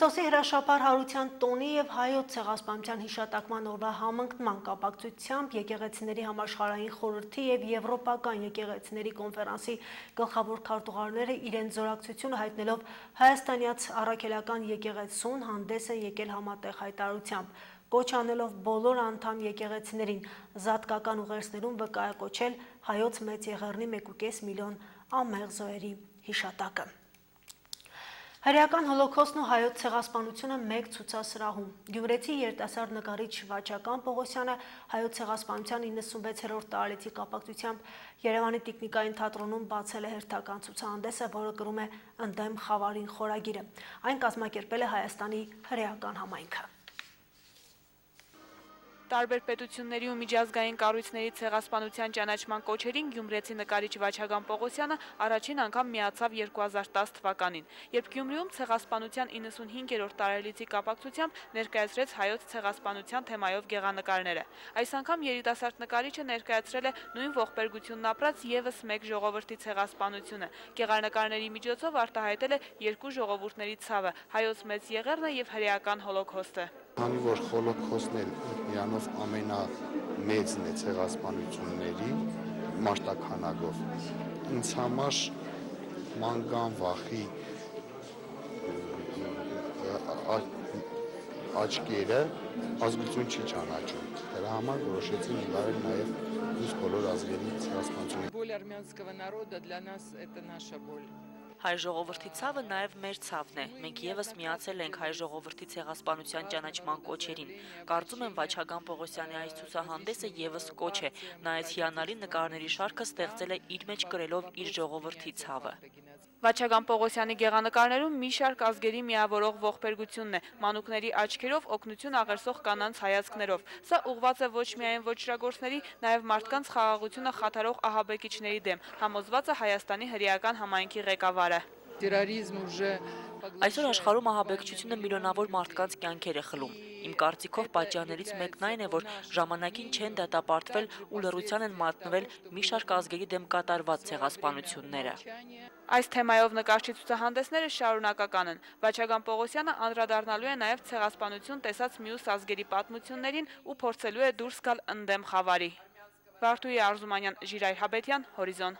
Քրիստոսի հրաշափառ հարության տոնի և հայոց ցեղասպանության հիշատակման օրվա համընկնման կապակցությամբ եկեղեցիների համաշխարհային խորհրդի և եվրոպական եկեղեցիների կոնֆերանսի գլխավոր քարտուղարները իրենց զորակցությունը հայտնելով հայաստանյաց առաքելական եկեղեցուն հանդես են եկել համատեղ հայտարարությամբ, կոչ անելով բոլոր անդամ եկեղեցիներին զատկական ուղերձներում վկայակոչել հայոց մեծ եղեռնի 1,5 միլիոն անմեղ զոհերի հիշատակը։ Հրեական հոլոքոստն ու հայոց ցեղասպանությունը մեկ ցուցասրահում։ Գյումրեցի երիտասարդ նկարիչ Վաչական Պողոսյանը հայոց ցեղասպանության 96-րդ տարելիցի կապակցությամբ Երևանի Տիկնիկային թատրոնում բացել է հերթական ցուցահանդեսը, որը կրում է «Ընդդեմ խավարին» խորագիրը։ Այն կազմակերպել է Հայաստանի հրեական համայնքը։ Տարբեր պետությունների ու միջազգային կառույցների ցեղասպանության ճանաչման կոչերին գյումրեցի նկարիչ Վաչագան Պողոսյանը առաջին անգամ միացավ 2010 թվականին, երբ Գյումրիում ցեղասպանության 95-րդ տարելիցի կապակցությամբ ներկայացրեց հայոց ցեղասպանության թեմայով գեղանկարները։ Այս անգամ երիտասարդ նկարիչը ներկայացրել է նույն ողբերգությունն ապրած ևս մեկ ժողովրդի ցեղասպանությունը։ Գեղանկարների միջոցով արտահայտել է երկու ժողովուրդների ցավը՝ հայոց մեծ եղեռնը և հրեական հոլոքոստը։ Քանի որ հոլոքոստն իրանով ամենամեծն է ցեղասպանությունների մարտաքանակով, ինձ համար մանկան վախի աչքերը ազգություն չի ճանաչում։ Դրա համար որոշեցի նկարել նաև մյուս բոլոր ազգերի ցեղասպանությունը։ Боль армянского народа для нас это наша боль. Հայ ժողովրդի ցավը նաև մեր ցավն է։ Մենք ևս միացել ենք հայ ժողովրդի ցեղասպանության ճանաչման կոչերին։ Կարծում եմ Վաչագան Պողոսյանի այս ցուցահանդեսը ևս կոչ է։ Նա այս հիանալի նկարների շարքը ստեղծել է իր մեջ կրելով իր ժողովրդի ցավը։ Վաչագան Պողոսյանի գեղանկարներում մի շարք ազգերի միավորող ողբերգությունն է՝ մանուկների աչքերով, օգնություն աղերսող կանանց հայացքներով։ Սա ուղղված է ոչ միայն ոճրագործների, նաև մարդկանց խաղաղությունը խաթարող ահաբեկիչների դեմ, համոզված է Հայաստանի հրեական համայնքի ղեկավարը։ Терроризм уже Այսօր աշխարհում ահաբեկչությունը միլիոնավոր մարդկանց կյանքեր է խլում։ Իմ կարծիքով պատճառներից մեկն այն է, որ ժամանակին չեն դատապարտվել ու լռության են մատնվել մի շարք ազգերի դեմ կատարված ցեղասպանությունները։ Այս թեմայով նկարչի ցուցահանդեսները շարունակական են։ Վաչագան Պողոսյանը անդրադառնալու է նաև ցեղասպանություն տեսած մյուս ազգերի պատմություններին ու փորձելու է դուրս գալ ընդդեմ խավարի։ Վարդուհի Արզումանյան, Ժիրայր Հաբետյան, Հորիզոն։